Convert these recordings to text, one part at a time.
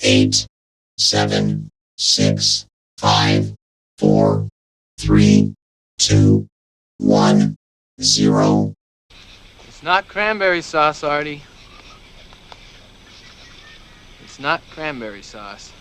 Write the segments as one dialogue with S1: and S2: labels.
S1: 8, 7, 6, 5, 4, 3, 2, 1, 0.
S2: It's not cranberry sauce, Artie. It's not cranberry sauce.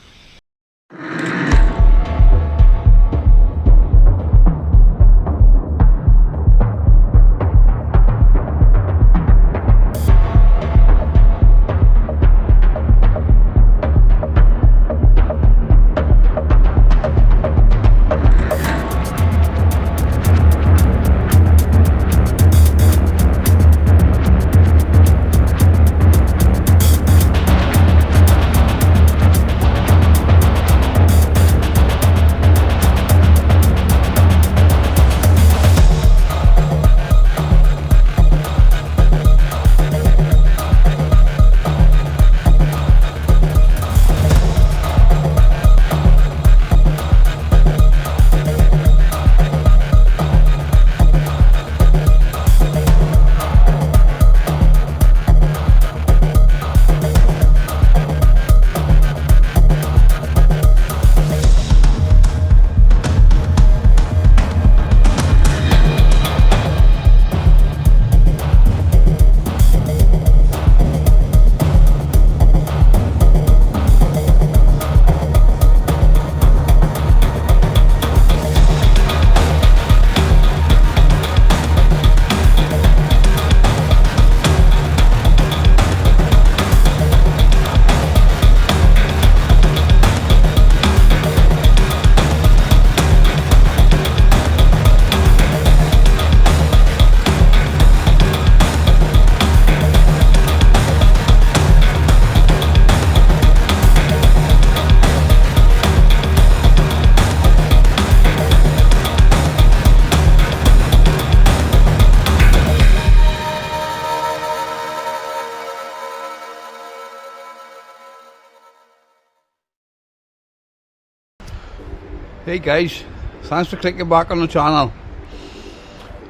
S3: Hey guys, thanks for clicking back on the channel.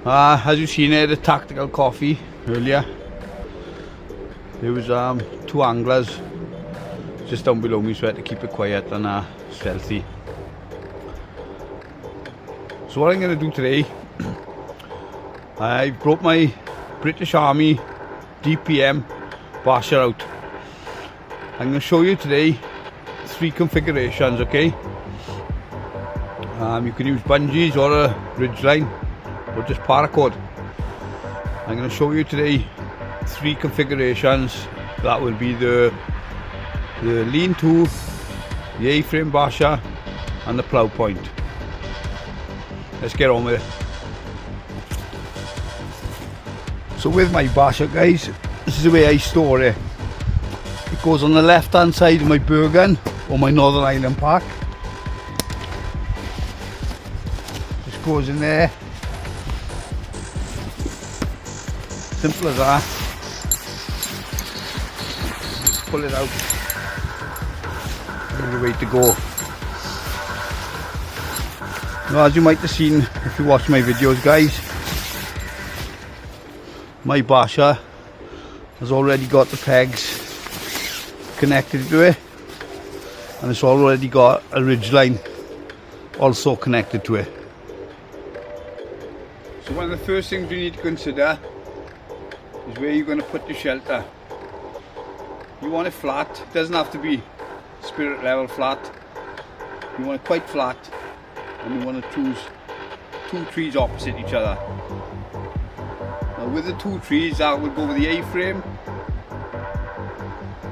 S3: As you've seen, I had a tactical coffee earlier. There was two anglers just down below me, so I had to keep it quiet and stealthy. So what I'm going to do today, I brought my British Army DPM basher out. I'm going to show you today 3 configurations, okay? You can use bungees or a ridgeline or just paracord. I'm going to show you today 3 configurations. That will be the lean-to, the A-frame basher and the plough point. Let's get on with it. So with my basher, guys, this is the way I store it. It goes on the left hand side of my Bergen or my Northern Ireland pack. Goes in there, simple as that. Just pull it out and the way to go. Now, as you might have seen if you watch my videos, guys, my basher has already got the pegs connected to it, and it's already got a ridgeline also connected to it. So one of the first things you need to consider is where you're going to put your shelter. You want it flat. It doesn't have to be spirit level flat. You want it quite flat, and you want to choose 2 trees opposite each other. Now with the 2 trees, that will go with the A-frame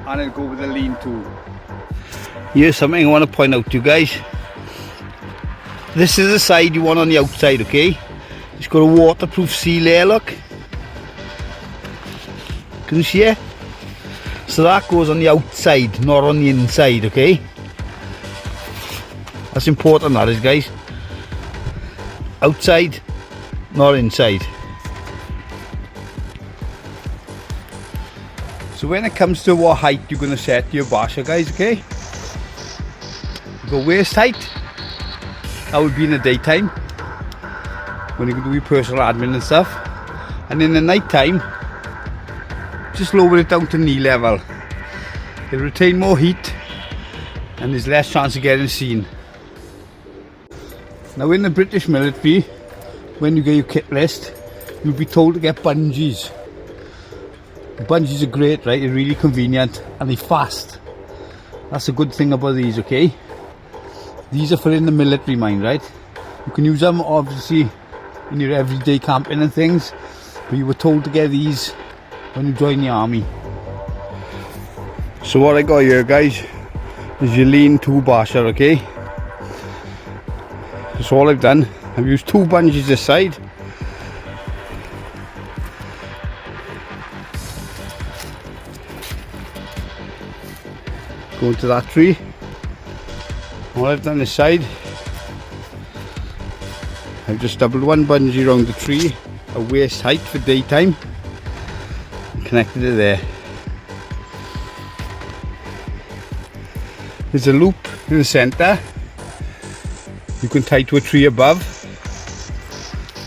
S3: and it'll go with the lean-to. Here's something I want to point out to you guys. This is the side you want on the outside, okay? It's got a waterproof seal there, look. Can you see it? So that goes on the outside, not on the inside, okay? That's important, that is, guys. Outside, not inside. So when it comes to what height you're going to set your basher, guys, okay? You go waist height. That would be in the daytime, when you can do your personal admin and stuff. And in the night time, just lower it down to knee level. It'll retain more heat and there's less chance of getting seen. Now in the British military, when you get your kit list, you'll be told to get bungees. The bungees are great, right? They're really convenient and they're fast. That's a good thing about these, okay? These are for in the military, mind, right? You can use them obviously in your everyday camping and things, but you were told to get these when you join the army. So what I got here, guys, is your lean-to basher, okay? That's all I've done. I've used 2 bungees this side. Go into that tree. All I've done this side, I've just doubled 1 bungee around the tree at waist height for daytime and connected it there. There's a loop in the centre you can tie to a tree above.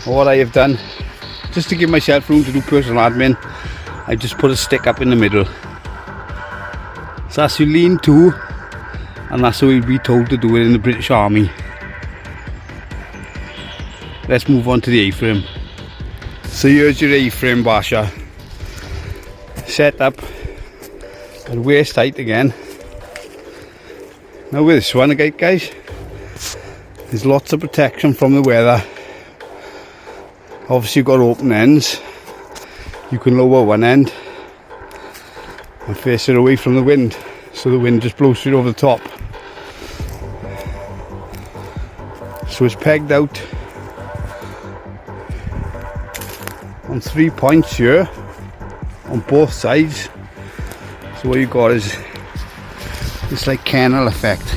S3: Or what I have done, just to give myself room to do personal admin, I just put a stick up in the middle. So that's your lean-to, and that's how we'll be told to do it in the British Army. Let's move on to the A-frame. So here's your A-frame basher. Set up at waist height again. Now with this one again, guys, there's lots of protection from the weather. Obviously you've got open ends. You can lower one end and face it away from the wind, so the wind just blows straight over the top. So it's pegged out on 3 points here on both sides. So what you got is this like kennel effect.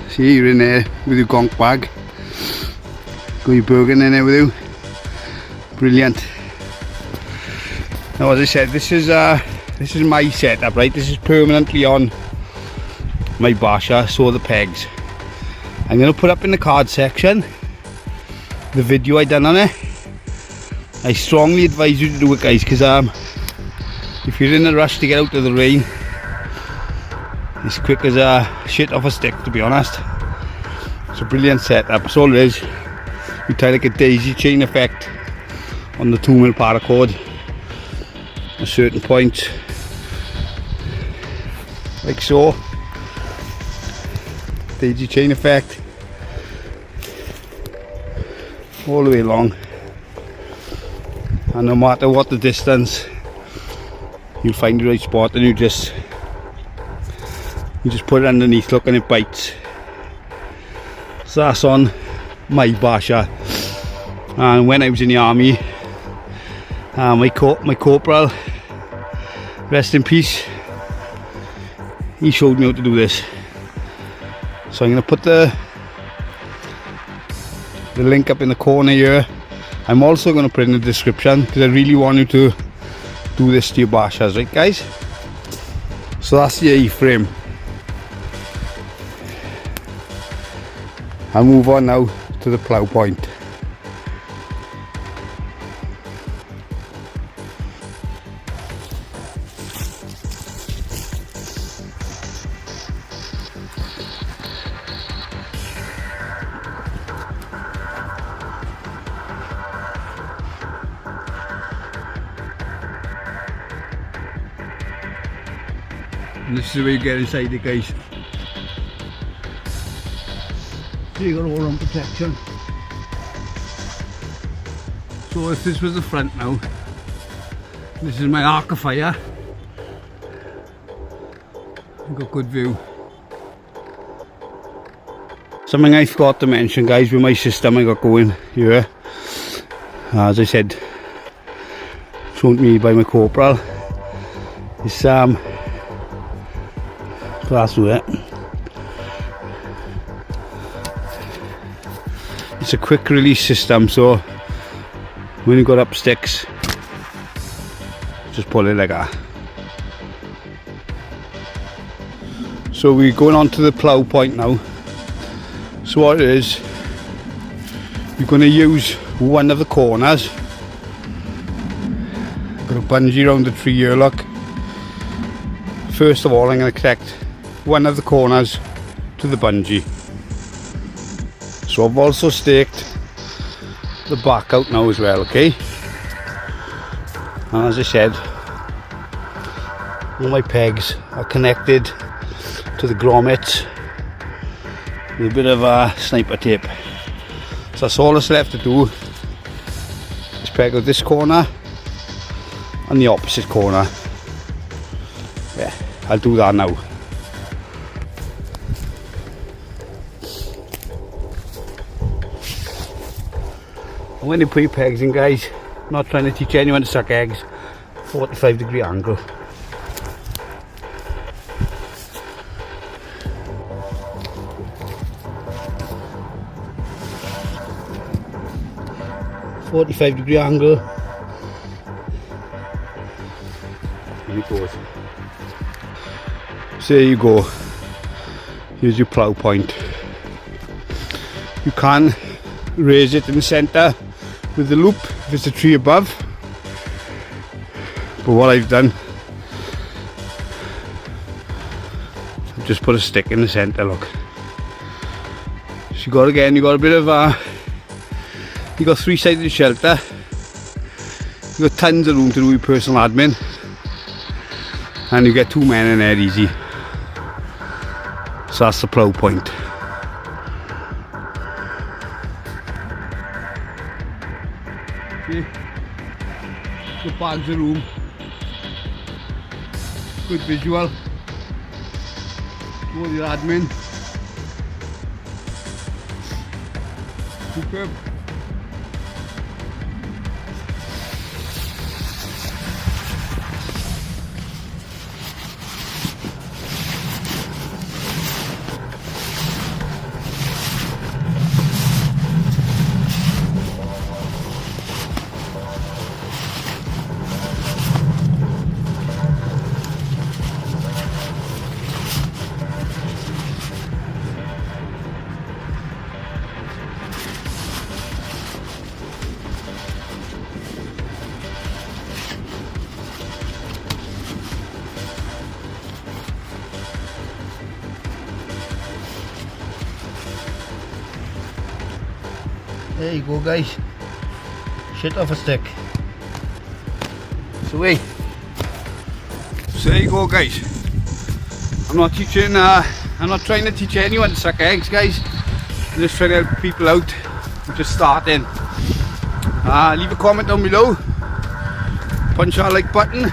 S3: See, you're in there with your gonk bag, got your Bergen in there with you. Brilliant. Now as I said, this is my setup, right? This is permanently on my basher, so are the pegs. I'm going to put up in the card section the video I done on it. I strongly advise you to do it, guys, because if you're in a rush to get out of the rain, it's quick as a shit off a stick, to be honest. It's a brilliant setup. That's all it is. You tie like a daisy chain effect on the 2mm paracord at certain points, like so. Daisy chain effect all the way along, and no matter what the distance, you'll find the right spot, and you just put it underneath. Look, and it bites. So that's on my basher. And when I was in the army, my corporal, rest in peace, he showed me how to do this. So I'm going to put the link up in the corner here. I'm also going to put in the description, because I really want you to do this to your bashers, right, guys? So that's the A-frame. I'll move on now to the plough point. And this is where you get inside it, guys. So you got all on protection. So if this was the front now, this is my arc of fire. I've got good view. Something I forgot to mention, guys, with my system I got going here, as I said, shown to me by my corporal, is class with it. It's a quick release system, so when you got up sticks, just pull it like that. So we're going on to the plough point now. So what it is, you're going to use one of the corners. Got a bungee around the tree here, look. First of all, I'm going to connect one of the corners to the bungee. So I've also staked the back out now as well, okay? And as I said, all my pegs are connected to the grommets with a bit of sniper tape. So that's all that's left to do, is peg out this corner and the opposite corner. Yeah, I'll do that now. And when you put your pegs in, guys, I'm not trying to teach anyone to suck eggs, 45-degree angle. .45-degree angle. And it goes. So there you go. Here's your plough point. You can raise it in the centre with the loop if there's a tree above. But what I've done, I've just put a stick in the centre, look. So you got a bit of you got three-sided shelter. You got tons of room to do your personal admin, and you get two men in there easy. So that's the plough point. Okay. Good bags of room. Good visual. Do all your admin. Superb. There you go, guys. Shit off a stick. So wait. So there you go, guys. I'm not trying to teach anyone to suck eggs, guys. I'm just trying to help people out who just starting. Leave a comment down below. Punch that like button.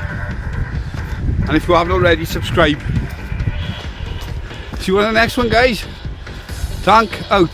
S3: And if you haven't already, subscribe. See you on the next one, guys. Tank out.